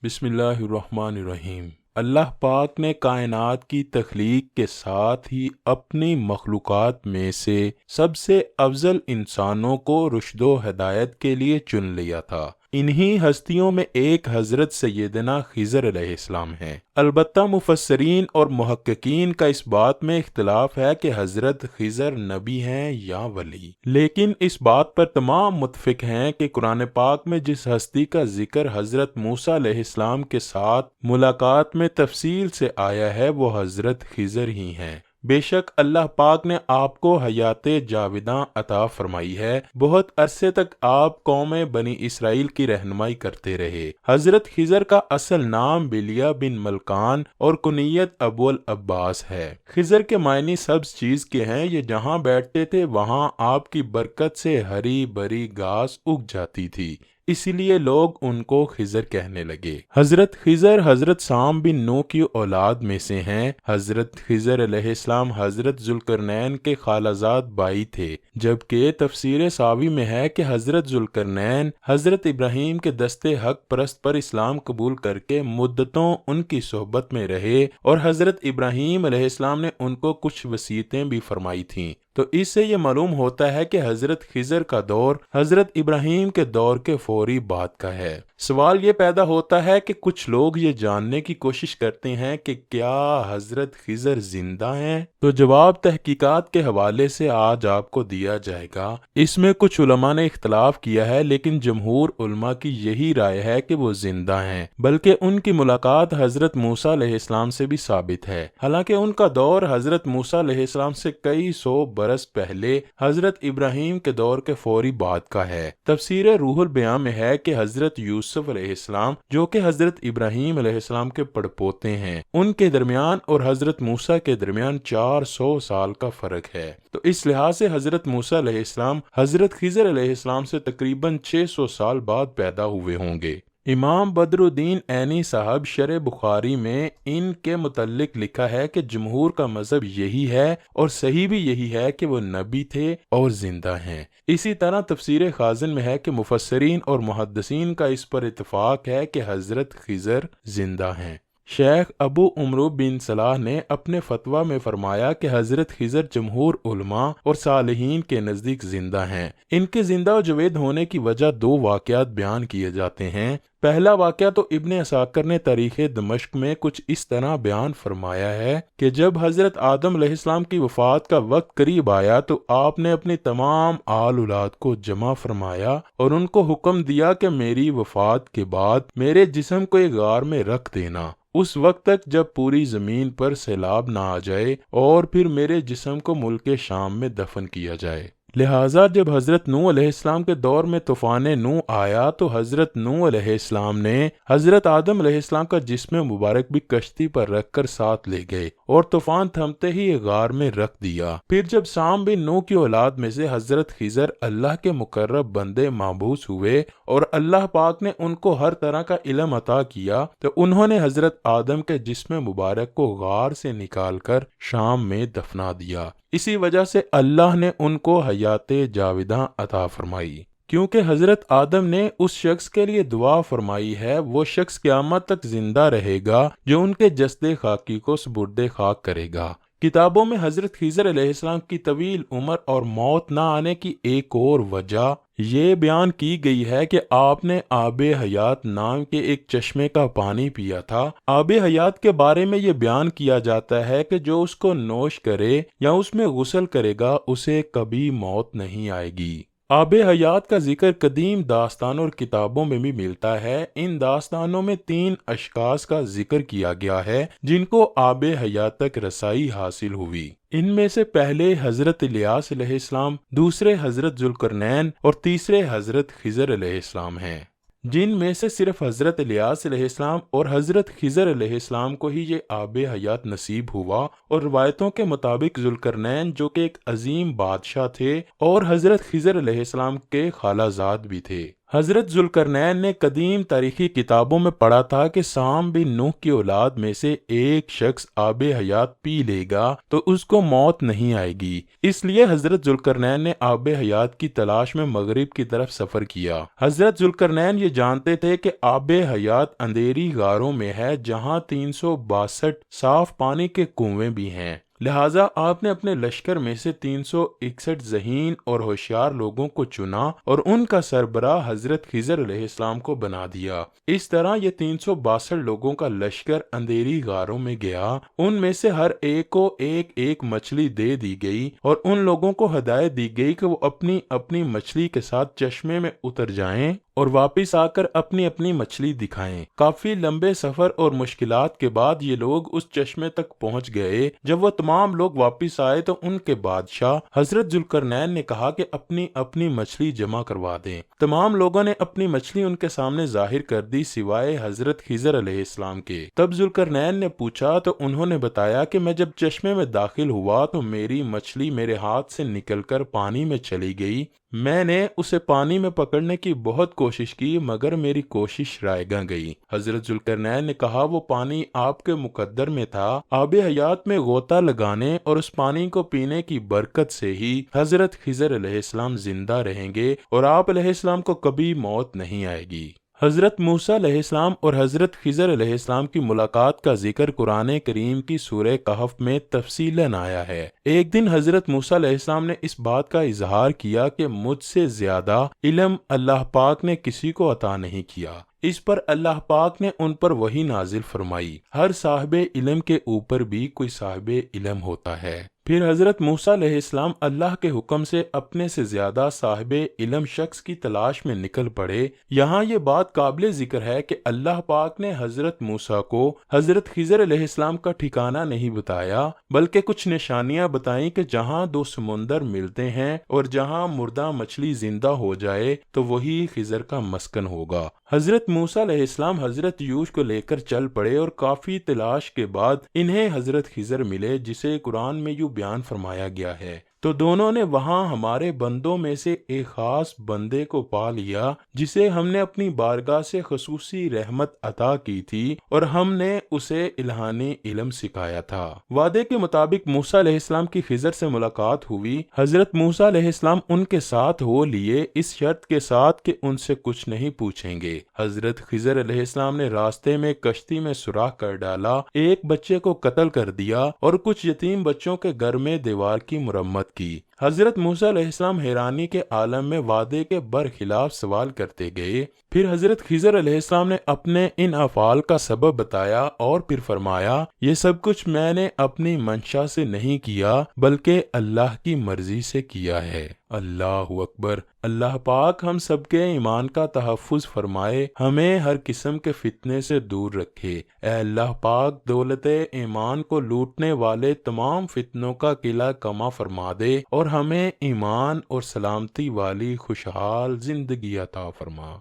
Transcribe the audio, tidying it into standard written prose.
بسم اللہ الرحمن الرحیم۔ اللہ پاک نے کائنات کی تخلیق کے ساتھ ہی اپنی مخلوقات میں سے سب سے افضل انسانوں کو رشد و ہدایت کے لیے چن لیا تھا۔ انہی ہستیوں میں ایک حضرت سیدنا خضر علیہ السلام ہیں۔ البتہ مفسرین اور محققین کا اس بات میں اختلاف ہے کہ حضرت خضر نبی ہیں یا ولی، لیکن اس بات پر تمام متفق ہیں کہ قرآن پاک میں جس ہستی کا ذکر حضرت موسیٰ علیہ السلام کے ساتھ ملاقات میں تفصیل سے آیا ہے وہ حضرت خضر ہی ہیں۔ بے شک اللہ پاک نے آپ کو حیات جاوداں عطا فرمائی ہے۔ بہت عرصے تک آپ قوم بنی اسرائیل کی رہنمائی کرتے رہے۔ حضرت خضر کا اصل نام بلیہ بن ملکان اور کنیت ابو العباس ہے۔ خضر کے معنی سبز چیز کے ہیں، یہ جہاں بیٹھتے تھے وہاں آپ کی برکت سے ہری بھری گھاس اگ جاتی تھی، اسی لیے لوگ ان کو خضر کہنے لگے۔ حضرت خضر حضرت سام بن نوح کی اولاد میں سے ہیں۔ حضرت خضر علیہ السلام حضرت ذوالقرنین کے خالہ زاد بھائی تھے، جبکہ تفسیر ساوی میں ہے کہ حضرت ذوالقرنین حضرت ابراہیم کے دستے حق پرست پر اسلام قبول کر کے مدتوں ان کی صحبت میں رہے اور حضرت ابراہیم علیہ السلام نے ان کو کچھ وصیتیں بھی فرمائی تھیں۔ تو اس سے یہ معلوم ہوتا ہے کہ حضرت خضر کا دور حضرت ابراہیم کے دور کے فوری بعد کا ہے۔ سوال یہ پیدا ہوتا ہے کہ کچھ لوگ یہ جاننے کی کوشش کرتے ہیں کہ کیا حضرت خضر زندہ ہیں؟ تو جواب تحقیقات کے حوالے سے آج آپ کو دیا جائے گا۔ اس میں کچھ علماء نے اختلاف کیا ہے، لیکن جمہور علماء کی یہی رائے ہے کہ وہ زندہ ہیں، بلکہ ان کی ملاقات حضرت موسیٰ علیہ السلام سے بھی ثابت ہے۔ حالانکہ ان کا دور حضرت موسیٰ علیہ السلام سے کئی سو برس پہلے حضرت ابراہیم کے دور کے فوری بعد کا ہے۔ تفسیر روح البیان میں ہے کہ حضرت یوسف علیہ السلام جو کہ حضرت ابراہیم علیہ السلام کے پڑپوتے ہیں، ان کے درمیان اور حضرت موسیٰ کے درمیان 400 سال کا فرق ہے۔ تو اس لحاظ سے حضرت موسیٰ علیہ السلام حضرت خضر علیہ السلام سے تقریباً 600 سال بعد پیدا ہوئے ہوں گے۔ امام بدر الدین عینی صاحب شرح بخاری میں ان کے متعلق لکھا ہے کہ جمہور کا مذہب یہی ہے اور صحیح بھی یہی ہے کہ وہ نبی تھے اور زندہ ہیں۔ اسی طرح تفسیر خازن میں ہے کہ مفسرین اور محدثین کا اس پر اتفاق ہے کہ حضرت خضر زندہ ہیں۔ شیخ ابو عمرو بن صلاح نے اپنے فتویٰ میں فرمایا کہ حضرت خضر جمہور علماء اور صالحین کے نزدیک زندہ ہیں۔ ان کے زندہ و جاوید ہونے کی وجہ دو واقعات بیان کیے جاتے ہیں۔ پہلا واقعہ تو ابن عساکر نے تاریخ دمشق میں کچھ اس طرح بیان فرمایا ہے کہ جب حضرت آدم علیہ السلام کی وفات کا وقت قریب آیا تو آپ نے اپنی تمام آل اولاد کو جمع فرمایا اور ان کو حکم دیا کہ میری وفات کے بعد میرے جسم کو ایک غار میں رکھ دینا، اس وقت تک جب پوری زمین پر سیلاب نہ آ جائے، اور پھر میرے جسم کو ملک شام میں دفن کیا جائے۔ لہٰذا جب حضرت نوح علیہ السلام کے دور میں طوفان نوح آیا تو حضرت نوح علیہ السلام نے حضرت آدم علیہ السلام کا جسم مبارک بھی کشتی پر رکھ کر ساتھ لے گئے اور طوفان تھمتے ہی غار میں رکھ دیا۔ پھر جب سام بن نوح کی اولاد میں سے حضرت خضر اللہ کے مقرب بندے مابعوث ہوئے اور اللہ پاک نے ان کو ہر طرح کا علم عطا کیا تو انہوں نے حضرت آدم کے جسم مبارک کو غار سے نکال کر شام میں دفنا دیا۔ اسی وجہ سے اللہ نے ان کو حیات جاوداں عطا فرمائی۔ کیونکہ حضرت آدم نے اس شخص کے لیے دعا فرمائی ہے، وہ شخص قیامت تک زندہ رہے گا جو ان کے جسد خاکی کو سپرد خاک کرے گا۔ کتابوں میں حضرت خضر علیہ السلام کی طویل عمر اور موت نہ آنے کی ایک اور وجہ یہ بیان کی گئی ہے کہ آپ نے آب حیات نام کے ایک چشمے کا پانی پیا تھا۔ آب حیات کے بارے میں یہ بیان کیا جاتا ہے کہ جو اس کو نوش کرے یا اس میں غسل کرے گا اسے کبھی موت نہیں آئے گی۔ آب حیات کا ذکر قدیم داستان اور کتابوں میں بھی ملتا ہے۔ ان داستانوں میں 3 اشخاص کا ذکر کیا گیا ہے جن کو آب حیات تک رسائی حاصل ہوئی۔ ان میں سے پہلے حضرت الیاس علیہ السلام، دوسرے حضرت ذوالقرنین اور تیسرے حضرت خضر علیہ السلام ہیں، جن میں سے صرف حضرت الیاس علیہ السلام اور حضرت خضر علیہ السلام کو ہی یہ آب حیات نصیب ہوا، اور روایتوں کے مطابق ذوالقرنین جو کہ ایک عظیم بادشاہ تھے اور حضرت خضر علیہ السلام کے خالہ زاد بھی تھے۔ حضرت ذوالقرنین نے قدیم تاریخی کتابوں میں پڑھا تھا کہ سام بن نوح کی اولاد میں سے ایک شخص آب حیات پی لے گا تو اس کو موت نہیں آئے گی، اس لیے حضرت ذوالقرنین نے آب حیات کی تلاش میں مغرب کی طرف سفر کیا۔ حضرت ذوالقرنین یہ جانتے تھے کہ آب حیات اندھیری غاروں میں ہے جہاں 362 صاف پانی کے کنویں بھی ہیں، لہٰذا آپ نے اپنے لشکر میں سے 361 ذہین اور ہوشیار لوگوں کو چنا اور ان کا سربراہ حضرت خضر علیہ السلام کو بنا دیا۔ اس طرح یہ 362 لوگوں کا لشکر اندھیری غاروں میں گیا، ان میں سے ہر ایک کو ایک ایک مچھلی دے دی گئی اور ان لوگوں کو ہدایت دی گئی کہ وہ اپنی اپنی مچھلی کے ساتھ چشمے میں اتر جائیں اور واپس آ کر اپنی اپنی مچھلی دکھائیں۔ کافی لمبے سفر اور مشکلات کے بعد یہ لوگ اس چشمے تک پہنچ گئے۔ جب وہ تمام لوگ واپس آئے تو ان کے بادشاہ حضرت ذوالقرنین نے کہا کہ اپنی اپنی مچھلی جمع کروا دیں۔ تمام لوگوں نے اپنی مچھلی ان کے سامنے ظاہر کر دی سوائے حضرت خضر علیہ السلام کے۔ تب ذوالقرنین نے پوچھا تو انہوں نے بتایا کہ میں جب چشمے میں داخل ہوا تو میری مچھلی میرے ہاتھ سے نکل کر پانی میں چلی گئی۔ میں نے اسے پانی میں پکڑنے کی بہت کوشش کی مگر میری کوشش رائگاں گئی۔ حضرت ذوالقرنین نے کہا وہ پانی آپ کے مقدر میں تھا، آب حیات میں غوطہ لگانے اور اس پانی کو پینے کی برکت سے ہی حضرت خضر علیہ السلام زندہ رہیں گے اور آپ علیہ السلام کو کبھی موت نہیں آئے گی۔ حضرت موسیٰ علیہ السلام اور حضرت خضر علیہ السلام کی ملاقات کا ذکر قرآن کریم کی سورہ کہف میں تفصیلاً آیا ہے۔ ایک دن حضرت موسیٰ علیہ السلام نے اس بات کا اظہار کیا کہ مجھ سے زیادہ علم اللہ پاک نے کسی کو عطا نہیں کیا۔ اس پر اللہ پاک نے ان پر وحی نازل فرمائی، ہر صاحب علم کے اوپر بھی کوئی صاحب علم ہوتا ہے۔ پھر حضرت موسیٰ علیہ السلام اللہ کے حکم سے اپنے سے زیادہ صاحب علم شخص کی تلاش میں نکل پڑے۔ یہاں یہ بات قابل ذکر ہے کہ اللہ پاک نے حضرت موسیٰ کو حضرت خضر علیہ السلام کا ٹھکانہ نہیں بتایا بلکہ کچھ نشانیاں بتائیں کہ جہاں دو سمندر ملتے ہیں اور جہاں مردہ مچھلی زندہ ہو جائے تو وہی خضر کا مسکن ہوگا۔ حضرت موسیٰ علیہ السلام حضرت یوش کو لے کر چل پڑے اور کافی تلاش کے بعد انہیں حضرت خضر ملے جسے قرآن میں یوں بیان فرمایا گیا ہے، تو دونوں نے وہاں ہمارے بندوں میں سے ایک خاص بندے کو پا لیا جسے ہم نے اپنی بارگاہ سے خصوصی رحمت عطا کی تھی اور ہم نے اسے الہانی علم سکھایا تھا۔ وعدے کے مطابق موسیٰ علیہ السلام کی خضر سے ملاقات ہوئی۔ حضرت موسیٰ علیہ السلام ان کے ساتھ ہو لیے اس شرط کے ساتھ کہ ان سے کچھ نہیں پوچھیں گے۔ حضرت خضر علیہ السلام نے راستے میں کشتی میں سوراخ کر ڈالا، ایک بچے کو قتل کر دیا اور کچھ یتیم بچوں کے گھر میں دیوار کی مرمت کی۔ حضرت موسیٰ علیہ السلام حیرانی کے عالم میں وعدے کے برخلاف سوال کرتے گئے۔ پھر حضرت خضر علیہ السلام نے اپنے ان افعال کا سبب بتایا اور پھر فرمایا یہ سب کچھ میں نے اپنی منشا سے نہیں کیا بلکہ اللہ کی مرضی سے کیا ہے۔ اللہ اکبر۔ اللہ پاک ہم سب کے ایمان کا تحفظ فرمائے، ہمیں ہر قسم کے فتنے سے دور رکھے۔ اے اللہ پاک دولت ایمان کو لوٹنے والے تمام فتنوں کا قلعہ کما فرما دے اور ہمیں ایمان اور سلامتی والی خوشحال زندگی عطا فرما۔